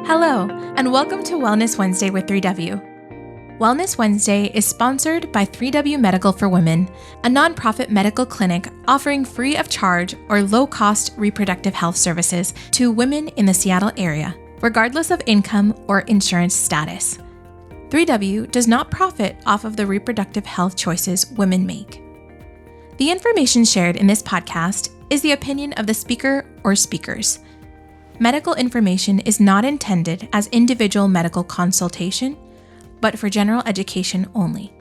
Hello, and welcome to Wellness Wednesday with 3W. Wellness Wednesday is sponsored by 3W Medical for Women, a nonprofit medical clinic offering free of charge or low-cost reproductive health services to women in the Seattle area, regardless of income or insurance status. 3W does not profit off of the reproductive health choices women make. The information shared in this podcast is the opinion of the speaker or speakers. Medical information is not intended as individual medical consultation, but for general education only.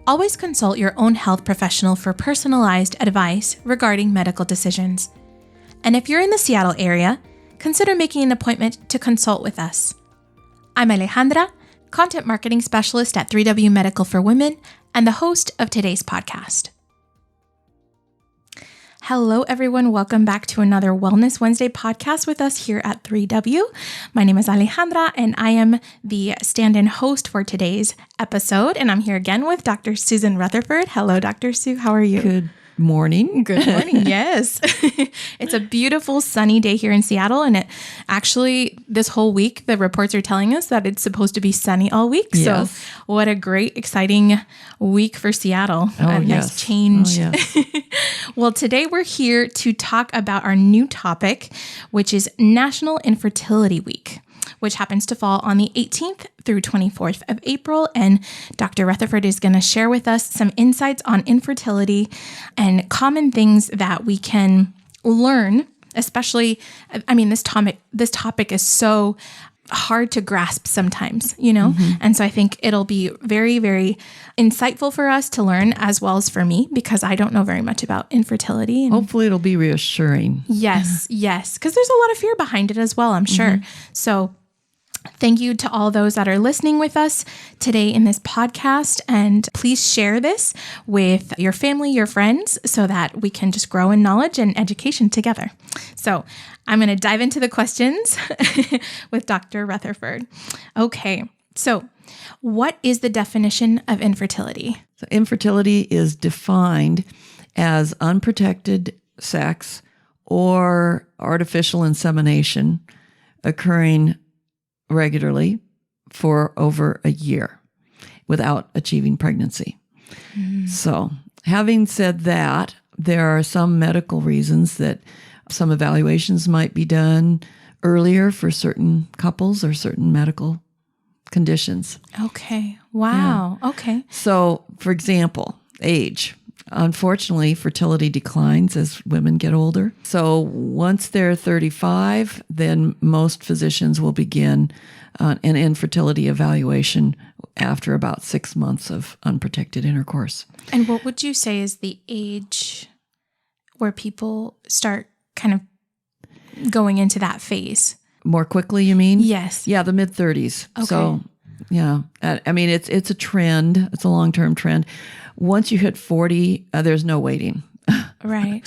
Always consult your own health professional for personalized advice regarding medical decisions. And if you're in the Seattle area, consider making an appointment to consult with us. I'm Alejandra, Content Marketing Specialist at 3W Medical for Women and the host of today's podcast. Hello, everyone. Welcome back to another Wellness Wednesday podcast with us here at 3W. My name is Alejandra, and I am the stand-in host for today's episode. And I'm here again with Dr. Susan Rutherford. Hello, Dr. Sue. How are you? Good morning. Good morning. Yes. It's a beautiful sunny day here in Seattle. And it actually, this whole week, the reports are telling us that it's supposed to be sunny all week. Yes. So what a great, exciting week for Seattle. A nice change. Oh, yes. Well, today we're here to talk about our new topic, which is National Infertility Week, which happens to fall on the 18th through 24th of April. And Dr. Rutherford is going to share with us some insights on infertility and common things that we can learn, especially, this topic is so hard to grasp sometimes, And so I think it'll be very, very insightful for us to learn, as well as for me, because I don't know very much about infertility. And hopefully it'll be reassuring. Yes, because there's a lot of fear behind it as well, I'm sure. So thank you to all those that are listening with us today in this podcast. And please share this with your family, your friends, so that we can just grow in knowledge and education together. So I'm going to dive into the questions with Dr. Rutherford. Okay, so what is the definition of infertility? So infertility is defined as unprotected sex or artificial insemination occurring regularly for over a year without achieving pregnancy. So having said that, there are some medical reasons that some evaluations might be done earlier for certain couples or certain medical conditions. Okay. Wow. Yeah. Okay. So, for example, age. Unfortunately, fertility declines as women get older. So once they're 35, then most physicians will begin an infertility evaluation after about 6 months of unprotected intercourse. And what would you say is the age where people start kind of going into that phase? More quickly, you mean? Yes. Yeah, the mid-30s. Okay. So, yeah. It's a trend. It's a long-term trend. Once you hit 40, there's no waiting. Right.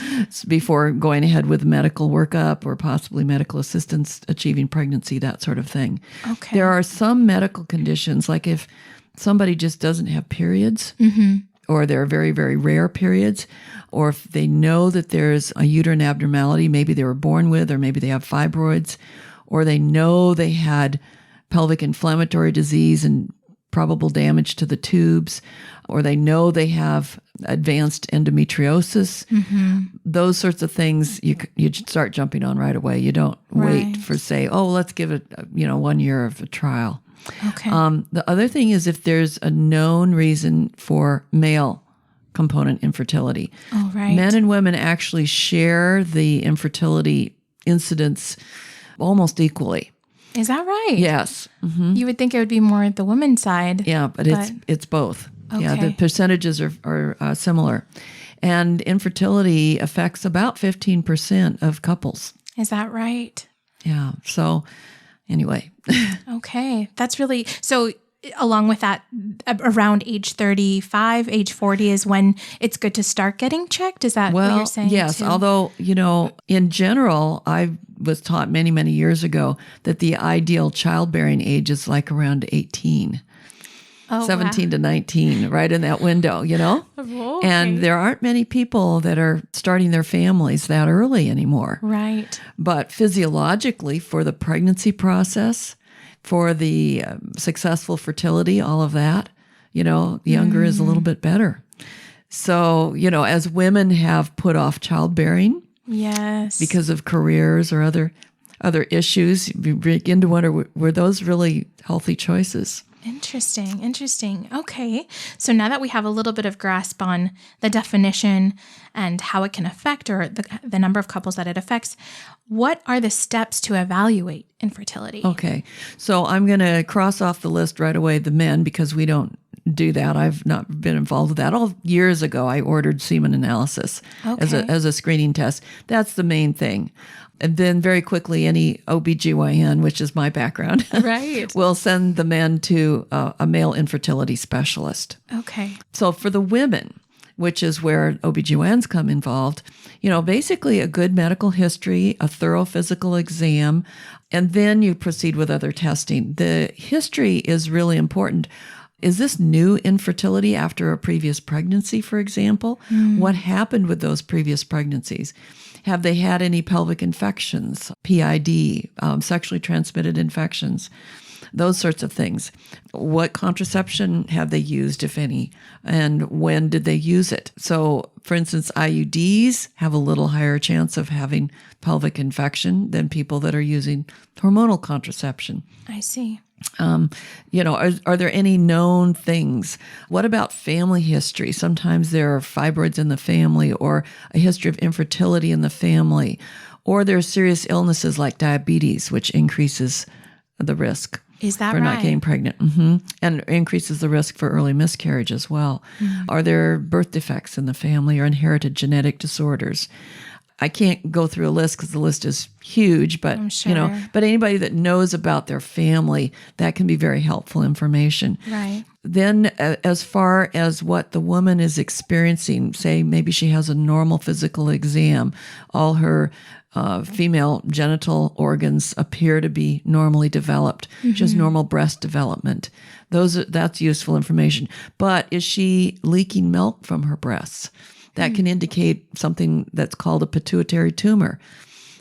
Before going ahead with medical workup or possibly medical assistance achieving pregnancy, that sort of thing. Okay. There are some medical conditions, like if somebody just doesn't have periods, or they're very, very rare periods, or if they know that there's a uterine abnormality, maybe they were born with, or maybe they have fibroids, or they know they had pelvic inflammatory disease and probable damage to the tubes, or they know they have advanced endometriosis. Those sorts of things you start jumping on right away. You don't wait for, say, let's give it 1 year of a trial. Okay. The other thing is if there's a known reason for male component infertility. Oh, right. Men and women actually share the infertility incidence almost equally. Is that right? Yes. You would think it would be more at the women's side. Yeah, but it's both. Okay. Yeah, the percentages are similar. And infertility affects about 15% of couples. Is that right? Yeah. So anyway. Okay. That's really, so along with that, around age 35, age 40 is when it's good to start getting checked? Is that what you're saying? Yes. Too? Although, in general, I was taught many, many years ago that the ideal childbearing age is like around 18. 17 to 19, right in that window, Okay. And there aren't many people that are starting their families that early anymore. Right. But physiologically, for the pregnancy process, for the successful fertility, all of that, younger is a little bit better. So, as women have put off childbearing, yes, because of careers or other issues, you begin to wonder, were those really healthy choices? Interesting. Okay. So now that we have a little bit of grasp on the definition and how it can affect, or the number of couples that it affects, what are the steps to evaluate infertility? Okay. So I'm going to cross off the list right away the men, because we don't do that. I've not been involved with that. All years ago, I ordered semen analysis as a screening test. That's the main thing. And then very quickly, any OBGYN, which is my background, right, will send the men to a male infertility specialist. Okay. So for the women, which is where OBGYNs come involved, basically a good medical history, a thorough physical exam, and then you proceed with other testing. The history is really important. Is this new infertility after a previous pregnancy, for example? What happened with those previous pregnancies? Have they had any pelvic infections, PID, sexually transmitted infections, those sorts of things? What contraception have they used, if any, and when did they use it? So, for instance, IUDs have a little higher chance of having pelvic infection than people that are using hormonal contraception. I see. Are there any known things? What about family history? Sometimes there are fibroids in the family, or a history of infertility in the family, or there are serious illnesses like diabetes, which increases the risk Is that for right? not getting pregnant, and increases the risk for early miscarriage as well. Are there birth defects in the family or inherited genetic disorders? I can't go through a list because the list is huge, but I'm sure. But anybody that knows about their family, that can be very helpful information. Right. Then, as far as what the woman is experiencing, say maybe she has a normal physical exam, all her female genital organs appear to be normally developed. She has normal breast development. That's useful information. But is she leaking milk from her breasts? That can indicate something that's called a pituitary tumor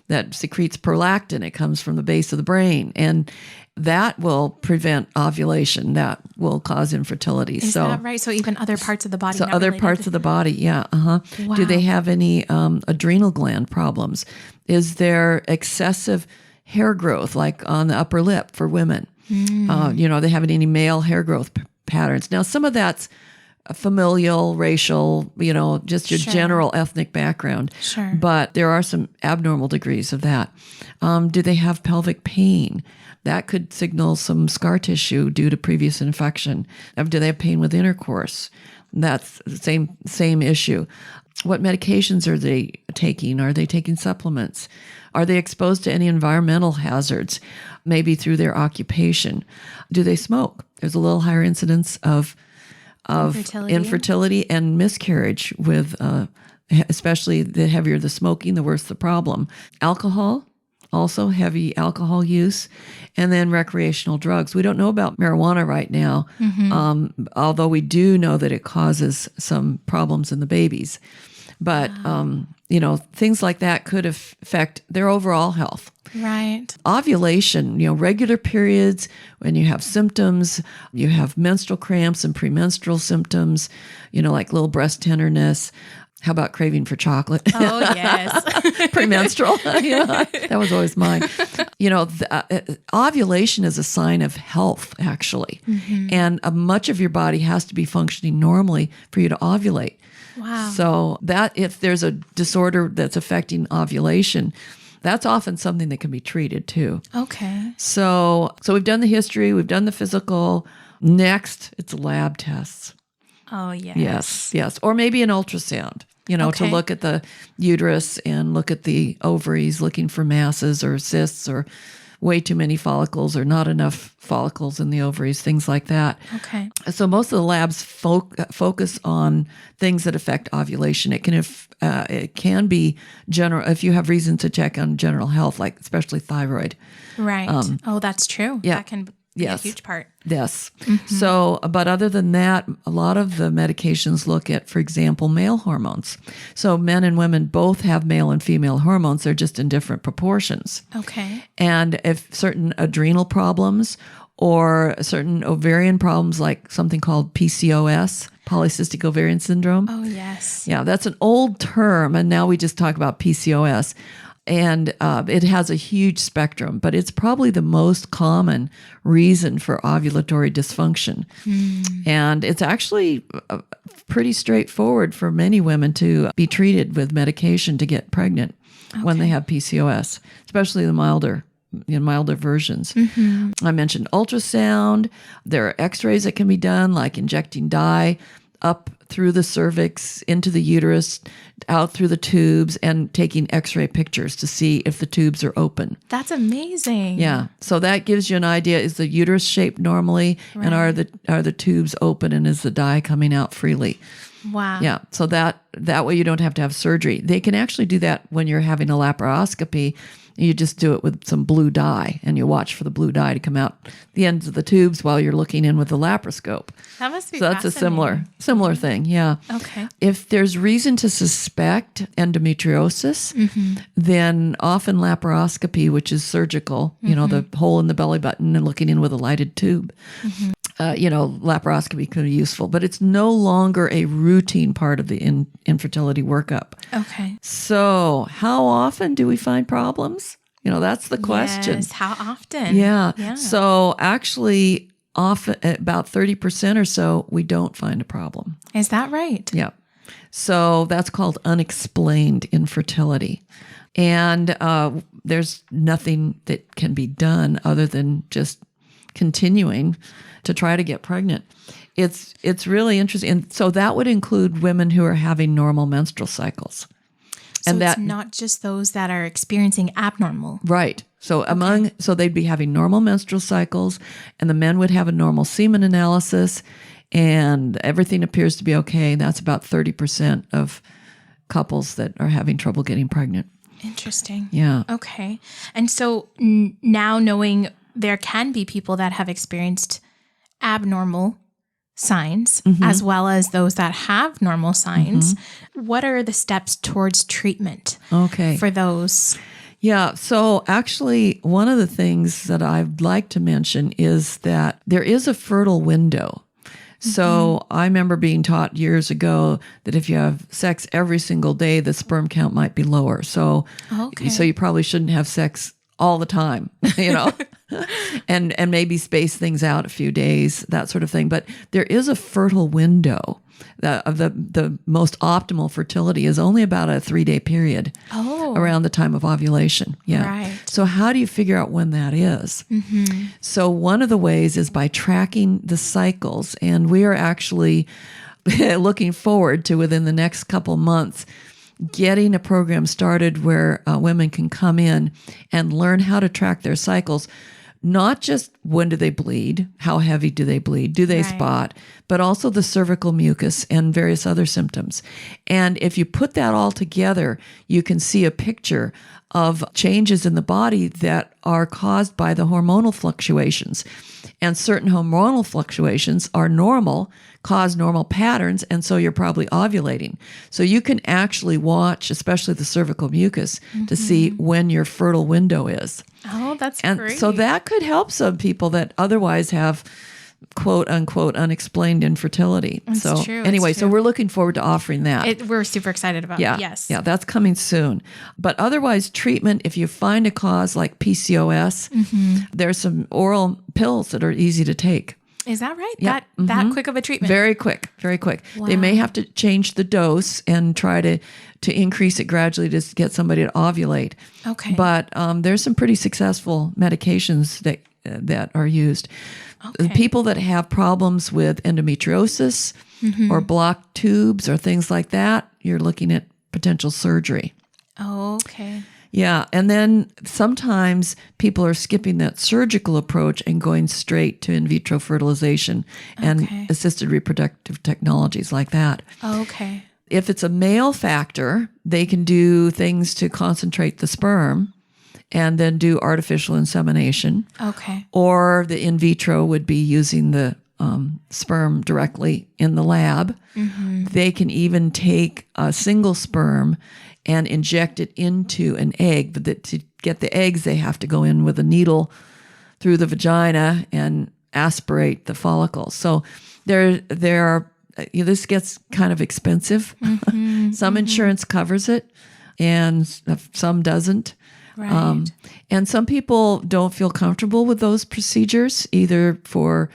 that secretes prolactin. It comes from the base of the brain, and that will prevent ovulation. That will cause infertility. Is that right? So even other parts of the body? So other parts of the body, yeah. Wow. Do they have any adrenal gland problems? Is there excessive hair growth, like on the upper lip for women? Are they having any male hair growth patterns? Now, some of that's familial, racial, just your general ethnic background. Sure. But there are some abnormal degrees of that. Do they have pelvic pain? That could signal some scar tissue due to previous infection. Do they have pain with intercourse? That's the same issue. What medications are they taking? Are they taking supplements? Are they exposed to any environmental hazards, maybe through their occupation? Do they smoke? There's a little higher incidence of infertility and miscarriage with, especially the heavier the smoking, the worse the problem. Alcohol, also heavy alcohol use, and then recreational drugs. We don't know about marijuana right now, although we do know that it causes some problems in the babies. But, things like that could affect their overall health. Right. Ovulation, regular periods, when you have symptoms, you have menstrual cramps and premenstrual symptoms, like little breast tenderness. How about craving for chocolate? Oh, yes. Premenstrual. That was always mine. Ovulation is a sign of health, actually. And much of your body has to be functioning normally for you to ovulate. Wow. So that if there's a disorder that's affecting ovulation, that's often something that can be treated too. Okay. So we've done the history, we've done the physical. Next, it's lab tests. Oh, yes. Yes. Or maybe an ultrasound, to look at the uterus and look at the ovaries, looking for masses or cysts or way too many follicles or not enough follicles in the ovaries, things like that. Okay. So most of the labs focus on things that affect ovulation. It can be general if you have reason to check on general health, like especially thyroid. Right. That's true. Yeah. That can be a huge part. Yes. So, but other than that, a lot of the medications look at, for example, male hormones. So men and women both have male and female hormones. They're just in different proportions. Okay. And if certain adrenal problems or certain ovarian problems, like something called PCOS, polycystic ovarian syndrome. Oh, yes. Yeah, that's an old term. And now we just talk about PCOS. And it has a huge spectrum, but it's probably the most common reason for ovulatory dysfunction. And it's actually pretty straightforward for many women to be treated with medication to get pregnant when they have PCOS, especially the milder versions. I mentioned ultrasound. There are x-rays that can be done, like injecting dye up through the cervix, into the uterus, out through the tubes, and taking x-ray pictures to see if the tubes are open. That's amazing. Yeah. So that gives you an idea. Is the uterus shaped normally? Right. And are the tubes open, and is the dye coming out freely? Wow. Yeah. So that way you don't have to have surgery. They can actually do that when you're having a laparoscopy. You just do it with some blue dye, and you watch for the blue dye to come out the ends of the tubes while you're looking in with the laparoscope. That must be So that's a similar thing, yeah. Okay. If there's reason to suspect endometriosis, then often laparoscopy, which is surgical, the hole in the belly button and looking in with a lighted tube, laparoscopy can be useful, but it's no longer a routine part of the infertility workup. Okay. So how often do we find problems? That's the question. Yes, how often? Yeah. So actually, often about 30% or so, we don't find a problem. Is that right? Yeah. So that's called unexplained infertility. And there's nothing that can be done other than just continuing to try to get pregnant. It's really interesting. And so that would include women who are having normal menstrual cycles. So and it's not just those that are experiencing abnormal. Right. So so they'd be having normal menstrual cycles, and the men would have a normal semen analysis, and everything appears to be okay. That's about 30% of couples that are having trouble getting pregnant. Interesting. Yeah. Okay. And so now knowing there can be people that have experienced abnormal signs as well as those that have normal signs, what are the steps towards treatment for those? Yeah. So actually, one of the things that I'd like to mention is that there is a fertile window. So I remember being taught years ago that if you have sex every single day, the sperm count might be lower. So you probably shouldn't have sex all the time, and maybe space things out a few days, that sort of thing. But there is a fertile window. The most optimal fertility is only about a 3-day period around the time of ovulation. Yeah. Right. So how do you figure out when that is? So one of the ways is by tracking the cycles. And we are actually looking forward to, within the next couple months, getting a program started where women can come in and learn how to track their cycles. Not just when do they bleed, how heavy do they bleed, do they spot, but also the cervical mucus and various other symptoms. And if you put that all together, you can see a picture of changes in the body that are caused by the hormonal fluctuations. And certain hormonal fluctuations are normal, cause normal patterns, and so you're probably ovulating. So you can actually watch, especially the cervical mucus, to see when your fertile window is. Oh, that's and great. So that could help some people that otherwise have quote unquote unexplained infertility. That's true. Anyway, so we're looking forward to offering that. We're super excited about it. Yes. Yeah, that's coming soon. But otherwise, treatment, if you find a cause like PCOS, there's some oral pills that are easy to take. Is that right? Yeah. That quick of a treatment? Very quick, very quick. Wow. They may have to change the dose and try to increase it gradually to get somebody to ovulate. Okay. But there's some pretty successful medications that are used. Okay. People that have problems with endometriosis or blocked tubes or things like that, you're looking at potential surgery. Oh, okay. Yeah. And then sometimes people are skipping that surgical approach and going straight to in vitro fertilization and assisted reproductive technologies like that. Okay. If it's a male factor, they can do things to concentrate the sperm and then do artificial insemination. Okay. Or the in vitro would be using the sperm directly in the lab. They can even take a single sperm and inject it into an egg. But to get the eggs, they have to go in with a needle through the vagina and aspirate the follicles. So there are, this gets kind of expensive. Some insurance covers it, and some doesn't. Right. And some people don't feel comfortable with those procedures, either for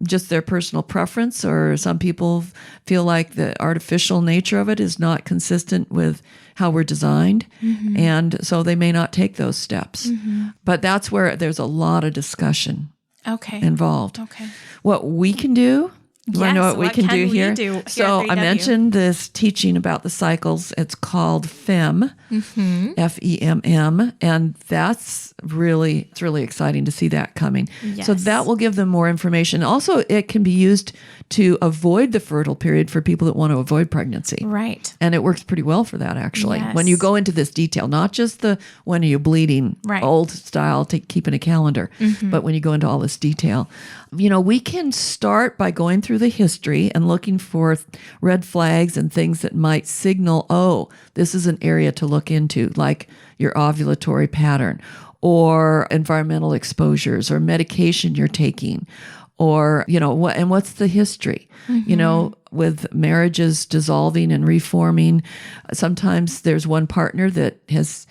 just their personal preference, or some people feel like the artificial nature of it is not consistent with how we're designed. And so they may not take those steps. But that's where there's a lot of discussion involved. Okay. What we can do, I know what we can do here. So I 3W? mentioned this teaching about the cycles. It's called FEMM, F-E-M-M, and it's really exciting to see that coming. Yes. So that will give them more information. Also, it can be used to avoid the fertile period for people that want to avoid pregnancy. Right. And it works pretty well for that, actually. Yes. When you go into this detail, not just the when are you bleeding, old style, keeping a calendar, but when you go into all this detail. We can start by going through the history and looking for red flags and things that might signal, oh, this is an area to look into, like your ovulatory pattern or environmental exposures or medication you're taking, or, what's the history? With marriages dissolving and reforming, sometimes there's one partner that has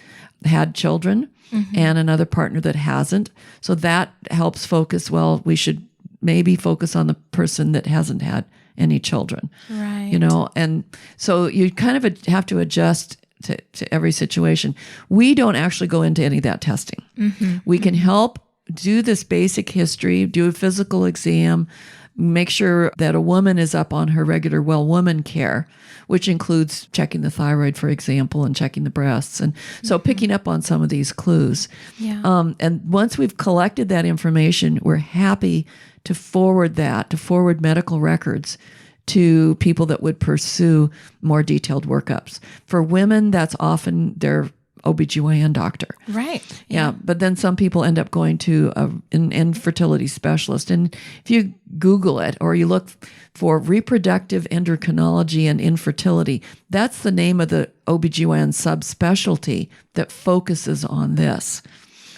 had children and another partner that hasn't. So that helps focus, well, we should maybe focus on the person that hasn't had any children. Right. And so you kind of have to adjust to every situation. We don't actually go into any of that testing. We can help do this basic history, do a physical exam, make sure that a woman is up on her regular well woman care, which includes checking the thyroid, for example, and checking the breasts. And so picking up on some of these clues. Yeah. And once we've collected that information, we're happy to forward medical records to people that would pursue more detailed workups. For women, that's often their OBGYN doctor. Right. Yeah. But then some people end up going to an infertility specialist. And if you Google it or you look for reproductive endocrinology and infertility, that's the name of the OBGYN subspecialty that focuses on this.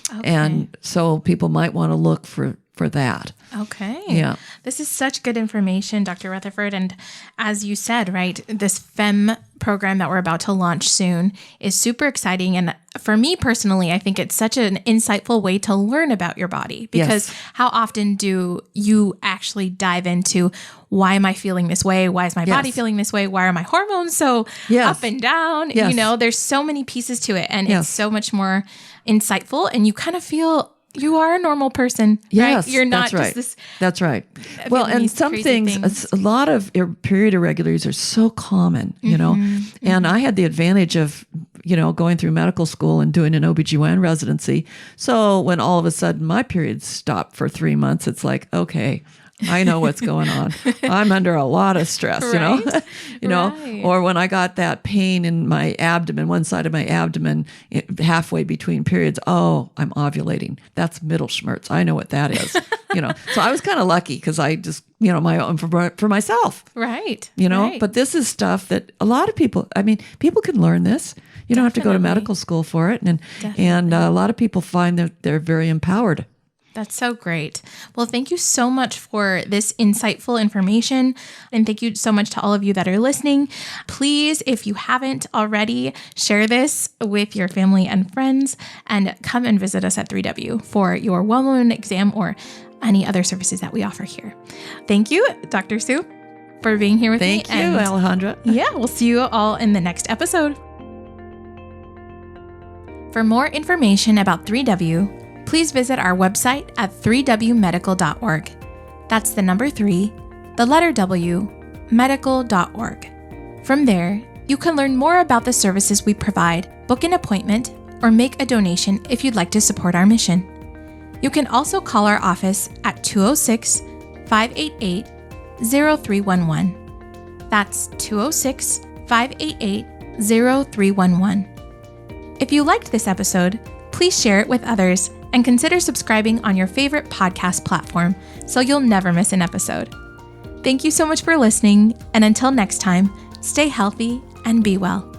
Okay. And so people might want to look for that. Okay. Yeah. This is such good information, Dr. Rutherford. And as you said, right, this FEMM program that we're about to launch soon is super exciting. And for me personally, I think it's such an insightful way to learn about your body, because how often do you actually dive into, why am I feeling this way? Why is my body feeling this way? Why are my hormones so up and down? There's so many pieces to it, and it's so much more insightful, and you kind of feel you are a normal person, right? You're not just this. That's right. Well, and some things, a lot of period irregularities are so common, and I had the advantage of, going through medical school and doing an OBGYN residency. So when all of a sudden my periods stopped for 3 months, it's like, okay, I know what's going on. I'm under a lot of stress, or when I got that pain in my abdomen, one side of my abdomen, halfway between periods. Oh, I'm ovulating. That's middle schmerz. I know what that is, So I was kind of lucky because I just, my own for myself. Right. But this is stuff that a lot of people, people can learn this. You don't have to go to medical school for it. And a lot of people find that they're very empowered. That's so great. Well, thank you so much for this insightful information. And thank you so much to all of you that are listening. Please, if you haven't already, share this with your family and friends, and come and visit us at 3W for your well woman exam or any other services that we offer here. Thank you, Dr. Sue, for being here with me. Thank you, Alejandra. Yeah, we'll see you all in the next episode. For more information about 3W, please visit our website at 3wmedical.org. That's the number 3, the letter W, medical.org. From there, you can learn more about the services we provide, book an appointment, or make a donation if you'd like to support our mission. You can also call our office at 206-588-0311. That's 206-588-0311. If you liked this episode, Please share it with others and consider subscribing on your favorite podcast platform so you'll never miss an episode. Thank you so much for listening, and until next time, stay healthy and be well.